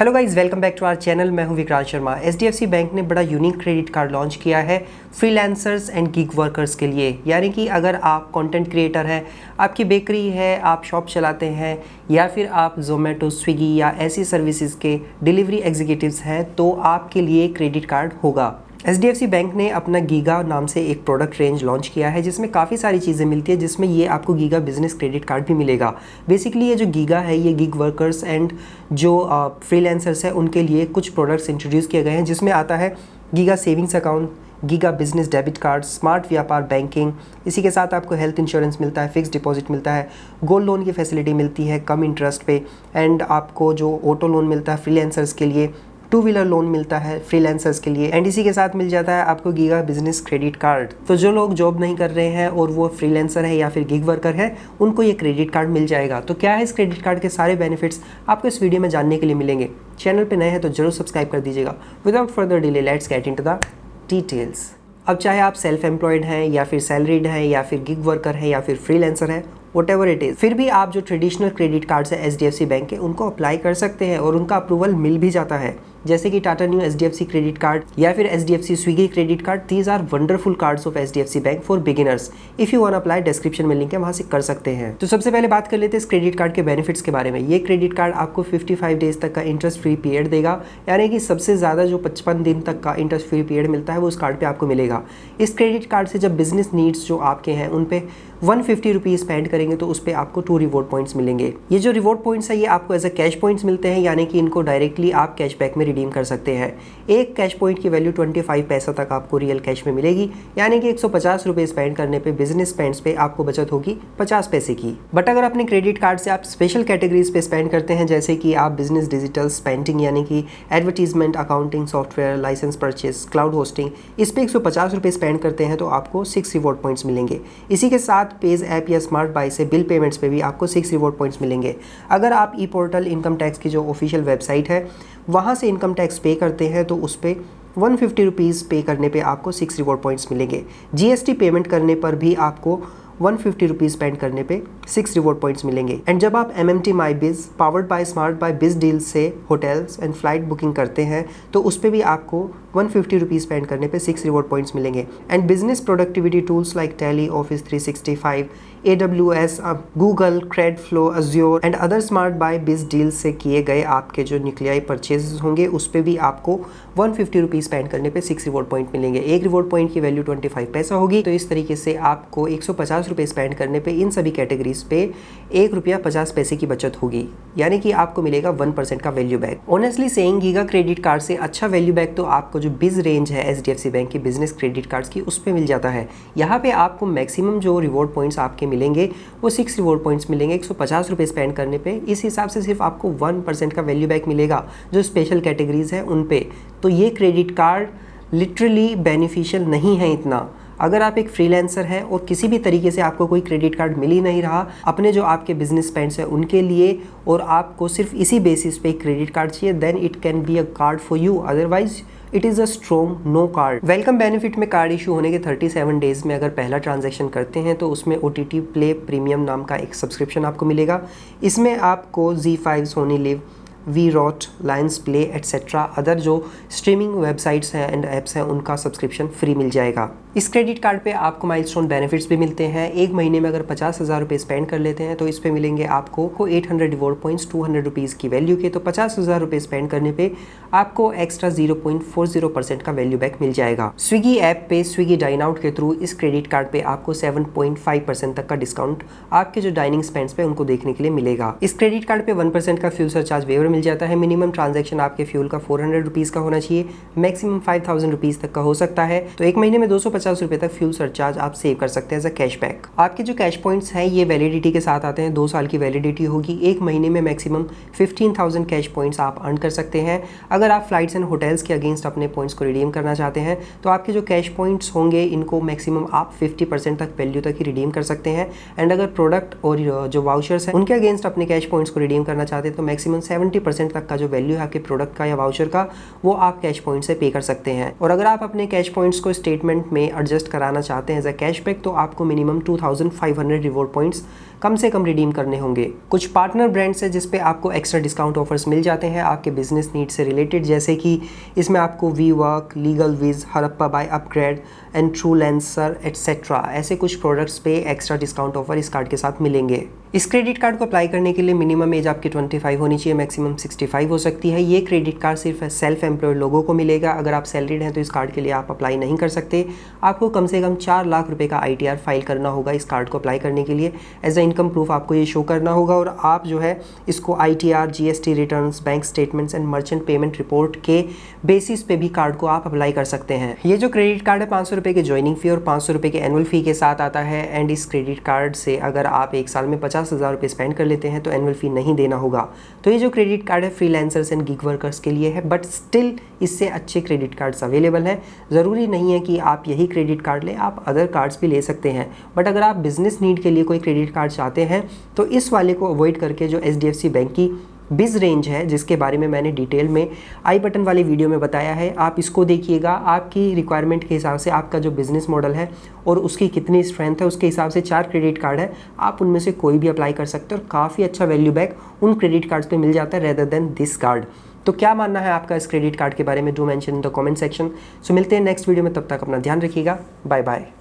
Hello guys, welcome back to our channel. मैं हूं Vikrant Sharma. HDFC bank ने बड़ा यूनिक क्रेडिट कार्ड लॉन्च किया है फ्रीलांसर्स एंड गिग वर्कर्स के लिए। यानी कि अगर आप कंटेंट क्रिएटर हैं, आपकी बेकरी है, आप शॉप चलाते हैं, या फिर आप जोमेटो, स्विगी या ऐसी सर्विसेज के डिलीवरी एग्जीक्यूटिव्स हैं, तो आपके लिए क्रेडिट कार्ड होगा। एचडीएफसी बैंक ने अपना गीगा नाम से एक प्रोडक्ट रेंज लॉन्च किया है, जिसमें काफ़ी सारी चीज़ें मिलती है, जिसमें ये आपको गीगा बिजनेस क्रेडिट कार्ड भी मिलेगा। बेसिकली ये जो गीगा है, ये गिग वर्कर्स एंड जो फ्रीलांसर्स हैं उनके लिए कुछ प्रोडक्ट्स इंट्रोड्यूस किए गए हैं, जिसमें आता है giga savings account, giga business debit card, smart व्यापार बैंकिंग। इसी के साथ आपको हेल्थ इंश्योरेंस मिलता है, फिक्स डिपॉजिट मिलता है, गोल्ड लोन की फैसिलिटी मिलती है कम इंटरेस्ट पे, एंड आपको जो ऑटो लोन मिलता है फ्रीलांसर्स के लिए, टू व्हीलर लोन मिलता है फ्रीलांसर्स के लिए, एंड इसी के साथ मिल जाता है आपको गीगा बिजनेस क्रेडिट कार्ड। तो जो लोग जॉब नहीं कर रहे हैं और वो फ्रीलांसर है या फिर गिग वर्कर है, उनको ये क्रेडिट कार्ड मिल जाएगा। तो क्या है इस क्रेडिट कार्ड के सारे बेनिफिट्स, आपको इस वीडियो में जानने के लिए मिलेंगे। चैनल पे नए हैं तो जरूर सब्सक्राइब कर दीजिएगा। Without further delay let's get into the details. अब चाहे आप सेल्फ एम्प्लॉयड हैं या फिर सैलरीड हैं या फिर गिग वर्कर है या फिर फ्रीलांसर है, वॉटेवर इट इज़, फिर भी आप जो ट्रेडिशनल क्रेडिट कार्ड्स है एचडीएफसी बैंक के, उनको अप्लाई कर सकते हैं और उनका अप्रूवल मिल भी जाता है। जैसे कि Tata Neu HDFC credit card या फिर HDFC Swiggy credit card. These are wonderful cards of HDFC bank for beginners. If you want apply, description में लिंक है, वहां से कर सकते हैं। तो सबसे पहले बात कर लेते हैं इस क्रेडिट कार्ड के बेनिफिट्स के बारे में। ये क्रेडिट कार्ड आपको 55 डेज तक का इंटरेस्ट फ्री पीरियड देगा, यानी कि सबसे ज़्यादा जो 55 दिन तक का इंटरेस्ट फ्री पीरियड मिलता है वो उस कार्ड पर आपको मिलेगा। इस क्रेडिट कार्ड से जब बिजनेस नीड्स जो आपके हैं उन पे 150 रुपीज़ स्पेंड करेंगे तो उस पर आपको 2 रिवॉर्ड पॉइंट्स मिलेंगे। ये जो रिवॉर्ड पॉइंट्स है ये आपको एज अ कैश पॉइंट्स मिलते हैं, यानी कि इनको डायरेक्टली आप कैशबैक में रिडीम कर सकते हैं। एक कैश पॉइंट की वैल्यू 25 पैसा तक आपको रियल कैश में मिलेगी, यानी कि 150 रुपये स्पेंड करने पे बिजनेस स्पेंड्स पे आपको बचत होगी 50 पैसे की। बट अगर अपने क्रेडिट कार्ड से आप स्पेशल कैटेगरीज पे स्पेंड करते हैं, जैसे कि आप बिजनेस डिजिटल स्पेंडिंग यानी कि advertisement, accounting software, licence purchase, cloud hosting, इस पर 150 रुपये स्पेंड करते हैं तो आपको 6 रिवॉर्ड पॉइंट्स मिलेंगे। इसी के साथ पेज ऐप या स्मार्ट बाई से बिल पेमेंट्स पे भी आपको 6 रिवॉर्ड पॉइंट्स मिलेंगे। अगर आप ई पोर्टल इनकम टैक्स की जो ऑफिशियल वेबसाइट है वहाँ से इनकम टैक्स पे करते हैं तो उस पर 150 रुपीज़ पे करने पे आपको 6 रिवॉर्ड पॉइंट्स मिलेंगे। जीएसटी पेमेंट करने पर भी आपको 150 रुपीज़ स्पेंड करने पे 6 रिवॉर्ड पॉइंट्स मिलेंगे। एंड जब आप MMT माई बिज powered by smart buy biz deal से होटल्स एंड फ्लाइट बुकिंग करते हैं तो उस पर भी आपको 150 रुपीज़ स्पेंड करने पे 6 रिवॉर्ड पॉइंट्स मिलेंगे। And business productivity tools like Tally, office 365, AWS, Google, Credflow, Azure and other smart buy biz deal से किए गए आपके जो न्यूक्लियाई परचेजेस होंगे उस पर भी आपको 150 रुपीज़ स्पेंड करने पे 6 रिवॉर्ड पॉइंट मिलेंगे। एक रिवॉर्ड पॉइंट की वैल्यू 25 पैसा होगी। तो इस तरीके से आपको 150 रुपये स्पेंड करने पे इन सभी कैटेगरीज पे 1 रुपया 50 पैसे की बचत होगी, यानी कि आपको मिलेगा 1% का value back. Honestly saying, giga credit card से अच्छा वैल्यू बैक तो आपको जो बिज रेंज है एचडीएफसी बैंक की बिजनेस क्रेडिट कार्ड्स की उस पर मिल जाता है। यहाँ पे आपको मैक्सिमम जो रिवॉर्ड पॉइंट्स आपके मिलेंगे वो 6 रिवॉर्ड पॉइंट्स मिलेंगे 150 रुपये स्पेंड करने पे। इस हिसाब से सिर्फ आपको 1% का वैल्यू बैक मिलेगा जो स्पेशल कैटेगरीज है उन पे। तो ये क्रेडिट कार्ड लिटरली बेनिफिशियल नहीं है इतना। अगर आप एक फ्रीलांसर हैं और किसी भी तरीके से आपको कोई क्रेडिट कार्ड मिल ही नहीं रहा अपने जो आपके बिजनेस स्पेंड्स हैं उनके लिए, और आपको सिर्फ इसी बेसिस पे क्रेडिट कार्ड चाहिए, then it can be a card for you. Otherwise it is a strong no card. Welcome benefit में कार्ड इशू होने के 37 डेज में अगर पहला ट्रांजैक्शन करते हैं तो उसमें OTT प्ले प्रीमियम नाम का एक सब्सक्रिप्शन आपको मिलेगा। इसमें आपको ZEE5, Sony LIV, Voot, Lions Play etcetera other जो स्ट्रीमिंग वेबसाइट्स हैं एंड ऐप्स हैं उनका सब्सक्रिप्शन फ्री मिल जाएगा। इस क्रेडिट कार्ड पे आपको माइलस्टोन बेनिफिट्स भी मिलते हैं। एक महीने में अगर 50,000 रुपये स्पेंड कर लेते हैं तो इस पे मिलेंगे आपको 800 रिवॉर्ड पॉइंट्स 200 रुपीज़ की वैल्यू के। तो 50,000 रुपये स्पेंड करने पे आपको एक्स्ट्रा 0.40% का वैल्यू बैक मिल जाएगा। स्विगी ऐप पे स्विगी डाइन आउट के थ्रू इस क्रेडिट कार्ड पे आपको 7.5% तक का डिस्काउंट आपके जो डाइनिंग स्पेंड्स पे उनको देखने के लिए मिलेगा। इस क्रेडिट कार्ड पे 1% का फ्यूल सरचार्ज वेवर मिल जाता है। मिनिमम ट्रांजैक्शन आपके फ्यूल का 400 रुपीज़ का होना चाहिए, मैक्सिमम 5,000 रुपीज़ तक का हो सकता है। तो एक महीने में 250 रुपये तक फ्यूल सरचार्ज आप सेव कर सकते हैं एज अ कैशबैक। आपके जो कैश पॉइंट्स हैं ये वैलिडिटी के साथ आते हैं, 2 साल की वैलिडिटी होगी। एक महीने में मैक्सिमम 15,000 कैश पॉइंट्स आप अर्न कर सकते हैं। अगर आप फ्लाइट्स एंड होटल्स के अगेंस्ट अपने पॉइंट्स को रिडीम करना चाहते हैं तो आपके जो कैश पॉइंट्स होंगे इनको मैक्सिमम आप 50% तक वैल्यू तक ही रिडीम कर सकते हैं। एंड अगर प्रोडक्ट और जो वाउचर्स हैं उनके अगेंस्ट अपने कैश पॉइंट्स को रिडीम करना चाहते हैं तो मैक्सिमम 70% तक का जो वैल्यू है आपके प्रोडक्ट का या वाउचर का वो आप कैश पॉइंट से पे कर सकते हैं। और अगर आप अपने कैश पॉइंट्स को स्टेटमेंट में एडजस्ट कराना चाहते हैं एज अ कैशबैक तो आपको मिनिमम 2500 रिवॉर्ड पॉइंट्स कम से कम रिडीम करने होंगे। कुछ पार्टनर ब्रांड्स है जिस पे आपको एक्स्ट्रा डिस्काउंट ऑफर्स मिल जाते हैं आपके बिजनेस नीड से रिलेटेड, जैसे कि इसमें आपको WeWork, LegalWiz, Harappa by upGrad and Truelancer etcetera ऐसे कुछ प्रोडक्ट्स पे एक्स्ट्रा डिस्काउंट ऑफर इस कार्ड के साथ मिलेंगे। इस क्रेडिट कार्ड को अप्लाई करने के लिए मिनिमम एज आपकी 25 होनी चाहिए, मैक्सिमम 65 हो सकती है। ये क्रेडिट कार्ड सिर्फ सेल्फ एम्प्लॉयड लोगों को मिलेगा। अगर आप सैलरीड हैं तो इस कार्ड के लिए आप अप्लाई नहीं कर सकते। आपको कम से कम 4 लाख रुपए का ITR फाइल करना होगा इस कार्ड को अप्लाई करने के लिए। एज अ इनकम प्रूफ आपको ये शो करना होगा और आप जो है इसको ITR, GST returns, bank statements and merchant payment report के बेसिस पे भी कार्ड को आप अप्लाई कर सकते हैं। ये जो क्रेडिट कार्ड है 500 रुपये के ज्वाइनिंग फी और 500 रुपये के एनुअल फी के साथ आता है। एंड इस क्रेडिट कार्ड से अगर आप एक साल में 50,000 रुपये स्पेंड कर लेते हैं तो एनुअल फी नहीं देना होगा। तो ये जो क्रेडिट कार्ड है फ्रीलांसर्स एंड गिग वर्कर्स के लिए है, बट स्टिल इससे अच्छे क्रेडिट कार्ड्स अवेलेबल हैं। ज़रूरी नहीं है कि आप यही क्रेडिट कार्ड लें, आप अदर कार्ड्स भी ले सकते हैं। बट अगर आप बिजनेस नीड के लिए कोई क्रेडिट कार्ड चाहते हैं तो इस वाले को अवॉइड करके जो HDFC बैंक की बिज रेंज है, जिसके बारे में मैंने डिटेल में आई बटन वाली वीडियो में बताया है, आप इसको देखिएगा। आपकी रिक्वायरमेंट के हिसाब से आपका जो बिज़नेस मॉडल है और उसकी कितनी स्ट्रेंथ है उसके हिसाब से 4 क्रेडिट कार्ड है, आप उनमें से कोई भी अप्लाई कर सकते हैं और काफ़ी अच्छा वैल्यू बैक उन क्रेडिट कार्ड्स पे मिल जाता है रेदर देन दिस कार्ड। तो क्या मानना है आपका इस क्रेडिट कार्ड के बारे में, do mention in the comment section. So मिलते हैं नेक्स्ट वीडियो में, तब तक अपना ध्यान रखिएगा। Bye bye.